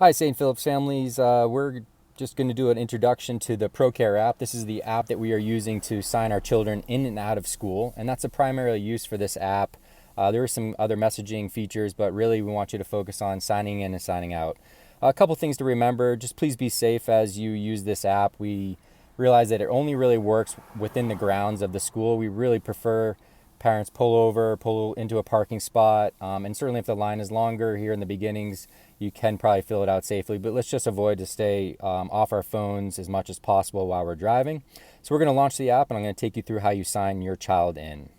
Hi, St. Philip's families. We're just going to do an introduction to the Procare app. This is the app that we are using to sign our children in and out of school, and that's the primary use for this app. There are some other messaging features, but really we want you to focus on signing in and signing out. A couple things to remember: just please be safe as you use this app. We realize that it only really works within the grounds of the school. We really prefer parents pull into a parking spot, and certainly if the line is longer here in the beginnings, you can probably fill it out safely, but let's just avoid to stay off our phones as much as possible while we're driving. So we're going to launch the app, and I'm going to take you through how you sign your child in.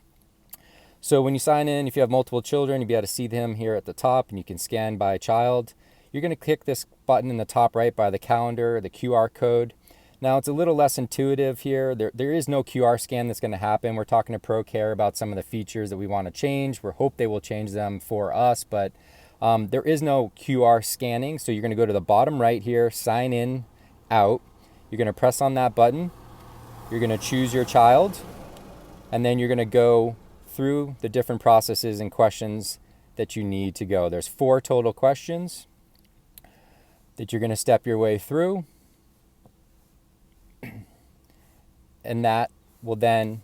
So when you sign in, if you have multiple children, you'll be able to see them here at the top, and you can scan by child. You're going to click this button in the top right by the calendar, the QR code. Now, it's a little less intuitive here. There is no QR scan that's going to happen. We're talking to Procare about some of the features that we want to change. We hope they will change them for us, but there is no QR scanning. So you're going to go to the bottom right here, sign in, out. You're going to press on that button. You're going to choose your child, and then you're going to go through the different processes and questions that you need to go. There's 4 total questions that you're going to step your way through. And that will then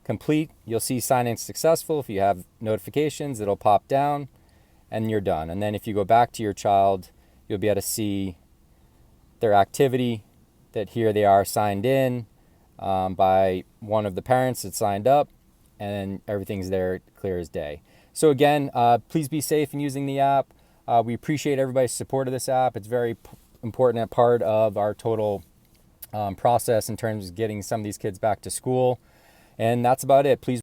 complete. You'll see signing successful. If you have notifications, it'll pop down and you're done. And then if you go back to your child, you'll be able to see their activity, that here they are signed in by one of the parents that signed up, and everything's there clear as day. So again, please be safe in using the app. We appreciate everybody's support of this app. It's very important part of our total process in terms of getting some of these kids back to school. And that's about it. Please